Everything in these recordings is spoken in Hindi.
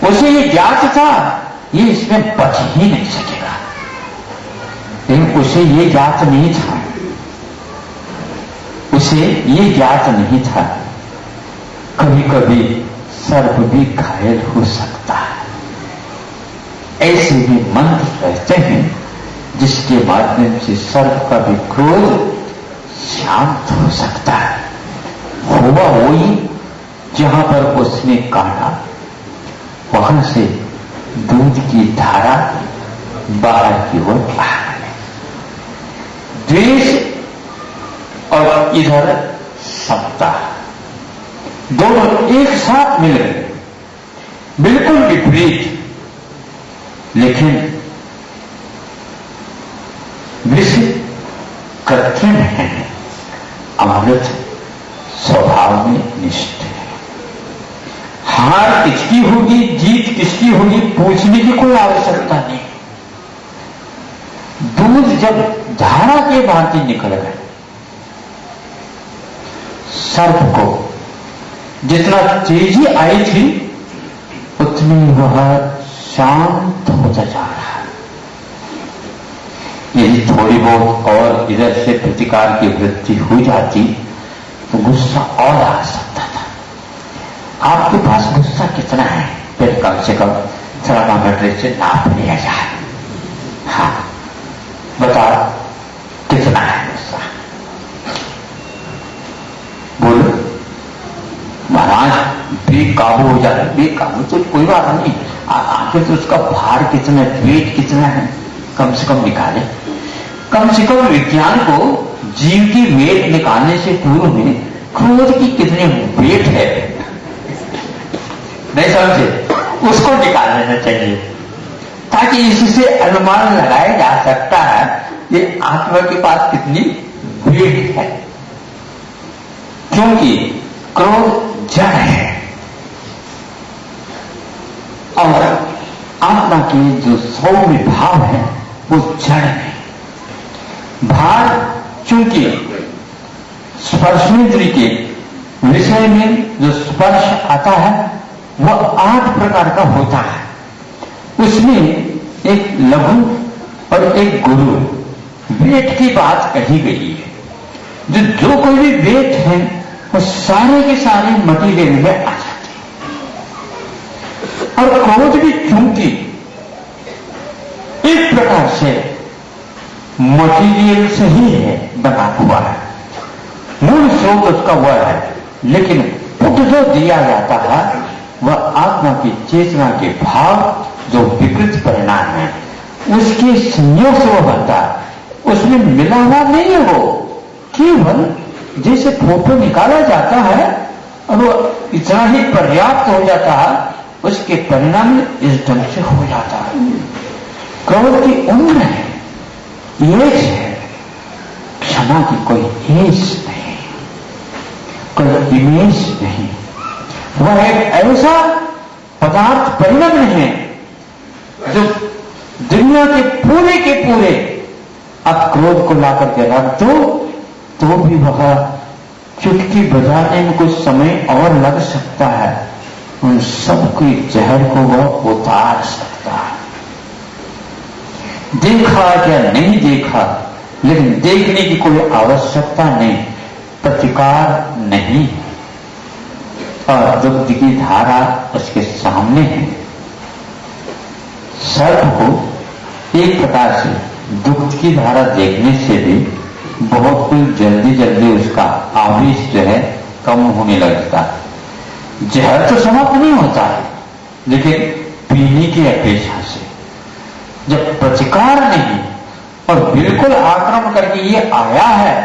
उसे ये ज्ञात था ये इसमें बच ही नहीं सकेगा, लेकिन उसे ये ज्ञात नहीं था, उसे ये ज्ञात नहीं था कभी कभी सर्प भी घायल हो सकता है। ऐसे भी मंत्र रहते हैं जिसके माध्यम से सर्प का भी क्रोध शांत हो सकता है। हुआ वही जहां पर उसने काटा, वहां से दूध की धारा बाहर की ओर आ गई। द्वेष और इधर समता, दोनों एक साथ मिल गए, बिल्कुल विपरीत, लेकिन विष कृत्रिम है, अमृत स्वभाव में निष्ठ है। हार किसकी होगी, जीत किसकी होगी, पूछने की कोई आवश्यकता नहीं। दूध जब धारा के भांति निकल गए, सर्प को जितना तेजी आई थी उतनी वह शांत होता जा रहा है। यदि थोड़ी बहुत और इधर से प्रतिकार की वृद्धि हो जाती तो गुस्सा और आ सकता था। आपके पास गुस्सा कितना है, फिर कम से कम थर्मामीटर से नाप लिया जाए। हाँ बताओ कितना है गुस्सा, बोलो। महाराज बेकाबू हो जाए, बेकाबू तो कोई बात नहीं, आखिर तो उसका भार कितना, वेट कितना है, कम से कम निकाले। कम से कम विज्ञान को जीव की वेट निकालने से पूर्व में क्रोध की कितनी वेट है नहीं समझे, उसको निकाल लेना चाहिए, ताकि इससे अनुमान लगाया जा सकता है ये आत्मा के पास कितनी वेट है। क्योंकि क्रोध जड़ है और आत्मा के जो सौम्य भाव है वो जड़ है। भार चूंकि स्पर्शेंद्रिय के विषय में जो स्पर्श आता है वह 8 प्रकार का होता है। उसमें एक लघु और एक गुरु वेट की बात कही गई है। जो कोई भी वेट है वो सारे के सारे मटीरियल में आ जाते हैं। और क्रोध भी चूंकि एक प्रकार से मटीरियल से ही है बना हुआ है, मूल स्रोत उसका वह है, लेकिन पुट जो दिया जाता है वह आत्मा की चेतना के भाव जो विकृत परिणाम है उसके संयोग से वह बनता है। उसमें मिला हुआ नहीं है, वो केवल जैसे फोटो निकाला जाता है और वो इतना ही पर्याप्त हो जाता है, उसके परिणाम इस ढंग से हो जाता है। क्रोध की उम्र है, एज है, क्षमा की कोई एज नहीं, कोई इमेज नहीं। वह एक ऐसा पदार्थ परिणाम है जो दुनिया के पूरे आप क्रोध को लाकर के रख दो तो भी वह चुटकी बजाने में कुछ समय और लग सकता है, उन सबके जहर को वह उतार सकता है। देखा या नहीं देखा, लेकिन देखने की कोई आवश्यकता नहीं, प्रतिकार नहीं, और दुग्ध की धारा उसके सामने है। सर्प को एक प्रकार से दुग्ध की धारा देखने से भी बहुत कुछ जल्दी उसका आवेश जो है कम होने लगता है। जहर तो समाप्त नहीं होता है, लेकिन पीने की अपेक्षा से जब प्रतिकार नहीं और बिल्कुल आक्रमण करके ये आया है,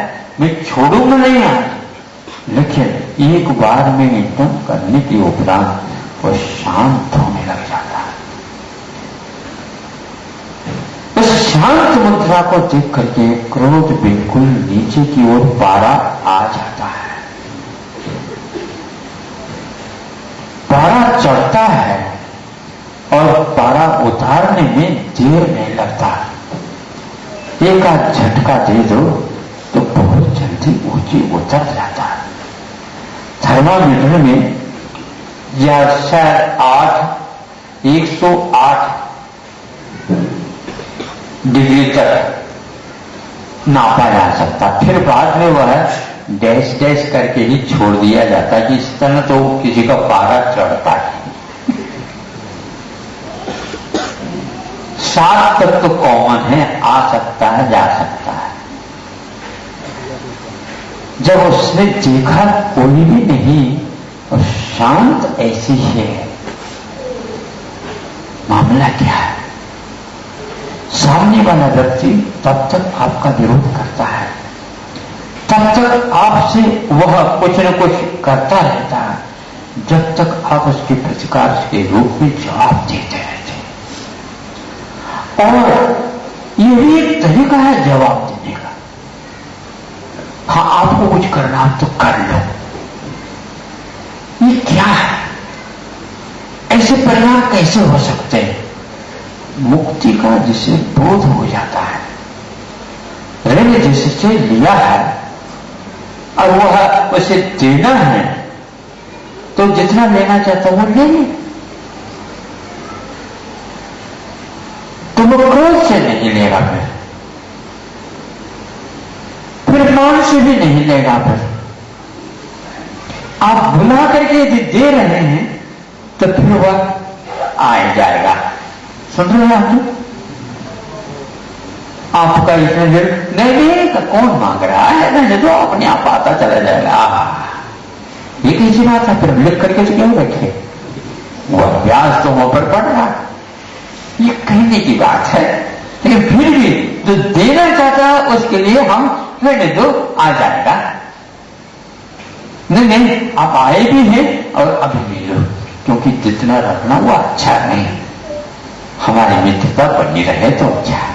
मैं छोड़ूंगा नहीं आज, लेकिन एक बार में एकदम करने के उपरांत वो शांत होने लग जाता है। उस शांत मुद्रा को देख करके क्रोध बिल्कुल नीचे की ओर पारा आ जाता है। पारा चढ़ता है और पारा उतारने में देर नहीं लगता। एक आध झटका दे दो तो बहुत जल्दी ऊंची उतर जाता है। थर्मामीटर में या शायद 8 108 डिग्री तक नापा जा सकता, फिर बाद में वह डैश डैश करके ही छोड़ दिया जाता कि इस तरह तो किसी का पारा चढ़ता है। 7 तक तो कॉमन है, आ सकता है, जा सकता है। जब उसने देखा कोई भी नहीं और शांत ऐसी है, मामला क्या है? सामने वाला व्यक्ति तब तक आपका विरोध करता है, तब तक आपसे वह कुछ न कुछ करता रहता है, जब तक आप उसके प्रतिकार के रूप में जवाब देते रहते हैं। और ये भी एक तरीका है जवाब देने का। हाँ, आपको कुछ करना आप तो कर लो। ये क्या है? ऐसे परिणाम कैसे हो सकते हैं? मुक्ति का जिसे बोध हो जाता है, मैंने जिससे लिया है और वह उसे देना है, तो जितना लेना चाहता वो ले ले। तो वो क्रोध से नहीं लेगा, फिर मान से भी नहीं लेगा। फिर आप बुला करके यदि दे रहे हैं तो फिर वह आ जाएगा। सुन रहे हैं आप? आपका इसमें नहीं तो कौन मांग रहा है, नहीं तो अपने आप आता चला जाएगा। ये कैसी बात है? फिर लिख करके तो क्यों बैठे? वह ब्याज तो वहां पर पड़ रहा है। ये कहने की बात है, लेकिन फिर भी जो देना चाहता है उसके लिए हम रहने दो, आ जाएगा। नहीं, आप आए भी हैं और अभी भी लो, क्योंकि जितना रखना वो अच्छा नहीं, हमारी मित्रता बनी रहे तो अच्छा है।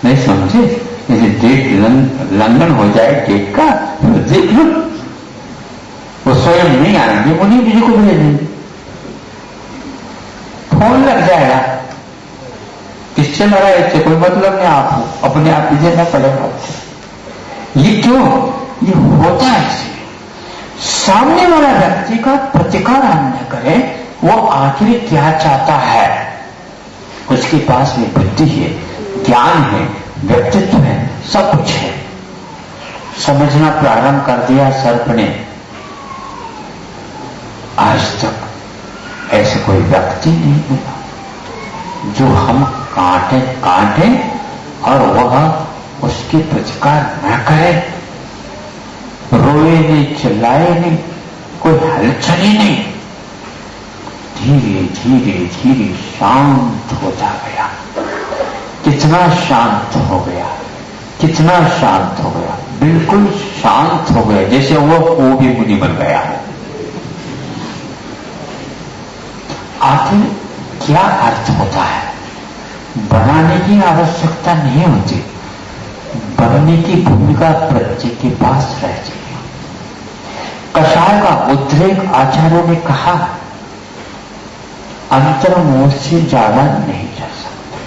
नहीं समझे? जैसे डेट लंघन हो जाए डेट का, तो देख लो, वो स्वयं नहीं आएंगे, उन्हीं किसी को भेजेंगे, फोन लग जाएगा। किससे लड़ा, इससे कोई मतलब नहीं, आपको अपने आप ही देना पड़ेगा। ये क्यों? ये होता है इसलिए सामने वाला व्यक्ति का प्रतिकार हम न करें। वो आखिर क्या चाहता है? उसके पास में बुद्धि है, ज्ञान है, व्यक्तित्व है, सब कुछ है। समझना प्रारंभ कर दिया सर्प ने। आज तक ऐसे कोई व्यक्ति नहीं मिला जो हम कांटे और वह उसके प्रतिकार न करे, रोए नहीं, चिल्लाए नहीं, कोई हलचल ही नहीं, धीरे धीरे धीरे शांत होता गया। कितना शांत हो गया, कितना शांत हो गया, बिल्कुल शांत हो गया, जैसे वो भी मुनि बन गया है। आखिर क्या अर्थ होता है? बनाने की आवश्यकता नहीं होती, बनने की भूमिका प्रत्येक के पास रहती है। कषाय का उद्रेक आचार्यों ने कहा, अंतर्मोह से ज्यादा नहीं जा सकता।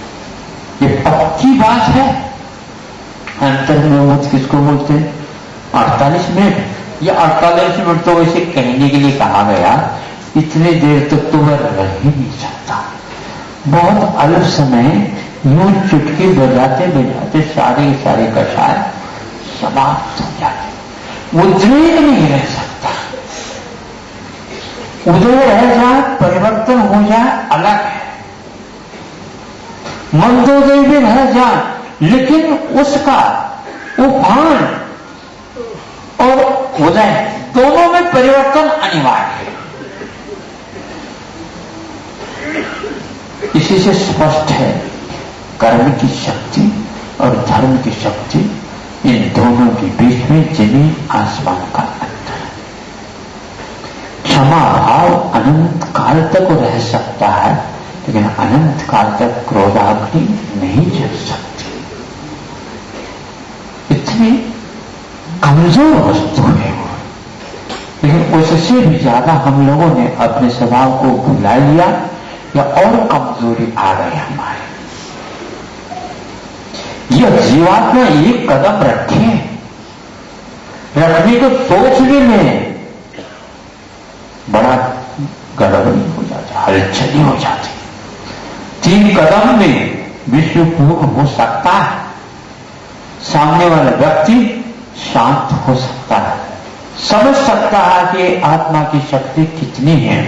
ये पक्की बात है। अंतर्मोह किसको बोलते हैं? 48 मिनट। ये 48 मिनट तो वैसे कहने के लिए कहा गया, इतनी देर तक तो वह रह ही नहीं सकता। बहुत अल्प समय यूं चुटकी बजाते बजाते सारे कषाय समाप्त हो जाते। उद्रेक नहीं रह सकता। उदय रह जाए, परिवर्तन हो जाए, अलग है। मंदोदय भी रह जाए, लेकिन उसका उफान और उदय दोनों में परिवर्तन अनिवार्य है। इसी से स्पष्ट है कर्म की शक्ति और धर्म की शक्ति, इन दोनों के बीच में जमीन आसमान का अंतर है। क्षमा भाव अनंत काल तक रह सकता है, लेकिन अनंत काल तक क्रोधाग्नि नहीं जल सकती। इतनी कमजोर वस्तु है वो, लेकिन उससे भी ज्यादा हम लोगों ने अपने स्वभाव को भुला लिया, या और कमजोरी आ गई हमारी। यह जीवात्मा एक कदम रखने को सोच भी में बड़ा गड़बड़ी हो जाती, हलचली हो जाती। 3 कदम में विश्व पूर्ण हो सकता है। सामने वाला व्यक्ति शांत हो सकता है, समझ सकता है कि आत्मा की शक्ति कितनी है।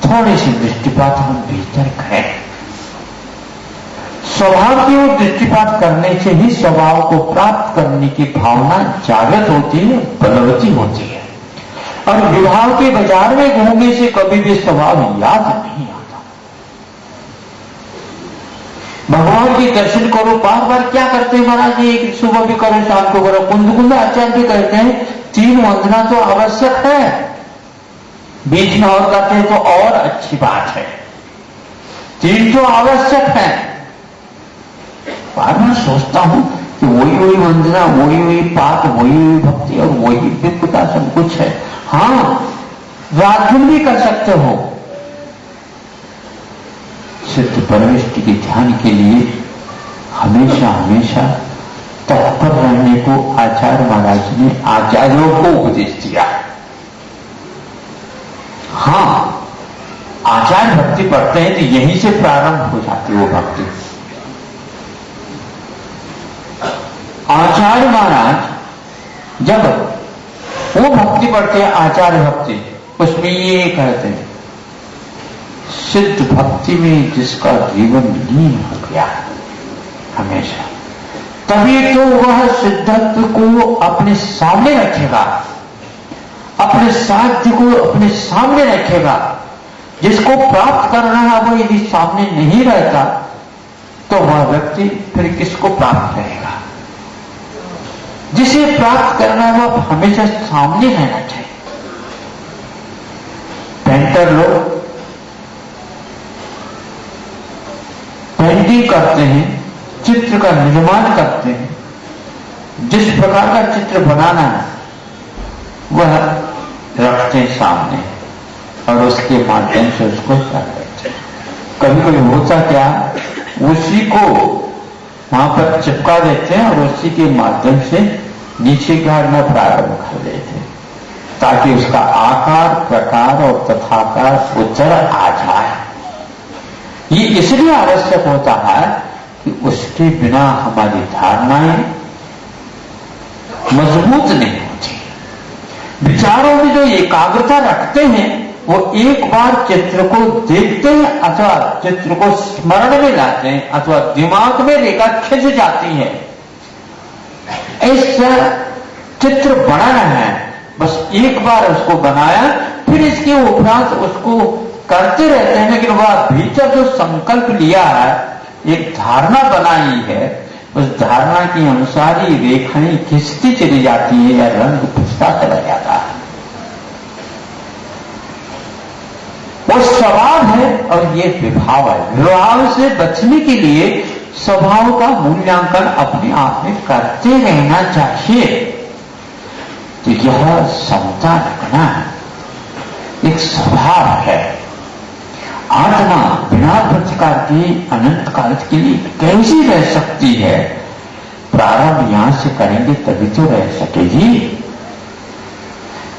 थोड़ी सी दृष्टिपात हम भीतर करें। स्वभाव की ओर दृष्टिपात करने से ही स्वभाव को प्राप्त करने की भावना जागृत होती है, बलवती होती है। और विभाव के बाजार में घूमने से कभी भी स्वभाव याद नहीं आता। भगवान के दर्शन करो, बार बार क्या करते हैं महाराज जी, एक सुबह भी करो शाम को करो। कुंद आचार्य भी कहते हैं 3 वंदना तो आवश्यक है, बीच में और करते हैं तो और अच्छी बात है। 3 तो आवश्यक है। बार बार सोचता हूं कि वही वंदना, वही पाठ, वही भक्ति और वही दिव्यता सब कुछ है। हाँ, रात दिन भी कर सकते हो। सिद्ध परमेष्टि के ध्यान के लिए हमेशा हमेशा तत्पर रहने को आचार्य महाराज ने आचार्यों को उपदेश दिया। हाँ, आचार्य भक्ति पढ़ते हैं तो यहीं से प्रारंभ हो जाती है वो भक्ति। आचार्य महाराज जब वो भक्ति पढ़ते हैं, आचार्य भक्ति, उसमें ये कहते हैं सिद्ध भक्ति में जिसका जीवन लीन हो गया हमेशा, तभी तो वह सिद्धत्व को अपने सामने रखेगा, अपने साध्य को अपने सामने रखेगा। जिसको प्राप्त करना है वो यदि सामने नहीं रहता तो वह व्यक्ति फिर किसको प्राप्त करेगा। जिसे प्राप्त करना है वह हमेशा सामने रहना चाहिए। पेंटर लोग पेंटिंग करते हैं, चित्र का निर्माण करते हैं। जिस प्रकार का चित्र बनाना है वह रखते हैं सामने और उसके माध्यम से उसको करते हैं। कभी कभी होता क्या, उसी को वहां पर चिपका देते हैं और उसी के माध्यम से नीचे गाड़ना प्रारंभ कर देते हैं ताकि उसका आकार, प्रकार और तथाकार उतर आ जाए। ये इसलिए आवश्यक होता है कि उसके बिना हमारी धारणाएं मजबूत नहीं होती। विचारों में जो एकाग्रता रखते हैं वो एक बार चित्र को देखते हैं अथवा चित्र को स्मरण में लाते हैं अथवा दिमाग में रेखा खिंच जाती है। ऐसा चित्र बनाना है, बस एक बार उसको बनाया, फिर इसके उपरांत उसको करते रहते हैं। लेकिन वह भीतर जो संकल्प लिया है, एक धारणा बनाई है, उस धारणा के अनुसार ही रेखाएं खिंचती चली जाती है या रंग खिंचता चला जाता है। वो स्वभाव है और ये विभाव है। विभाव से बचने के लिए स्वभाव का मूल्यांकन अपने आप में करते रहना चाहिए। तो यह समता रखना एक स्वभाव है। आत्मा बिना प्रतिकार के अनंत काल के लिए कैसी रह सकती है? प्रारंभ यहां से करेंगे तभी तो रह सकेगी।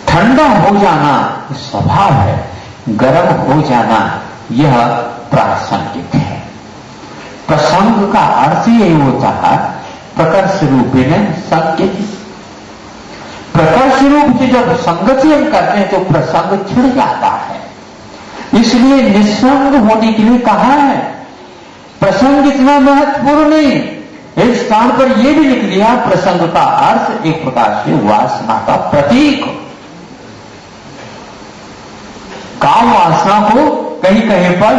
ठंडा हो जाना स्वभाव है, गर्म हो जाना यह प्रासंगिक है। प्रसंग का अर्थ यही होता है प्रकर्ष रूपेण संगति। प्रकर्ष रूप से जब संगति हम करते हैं तो प्रसंग छिड़ जाता है। इसलिए निस्संग होने के लिए कहा है। प्रसंग इतना महत्वपूर्ण नहीं। एक स्थान पर यह भी लिख लिया प्रसंग का अर्थ एक प्रकार से वासना का प्रतीक। काम वासना को कहीं कहीं पर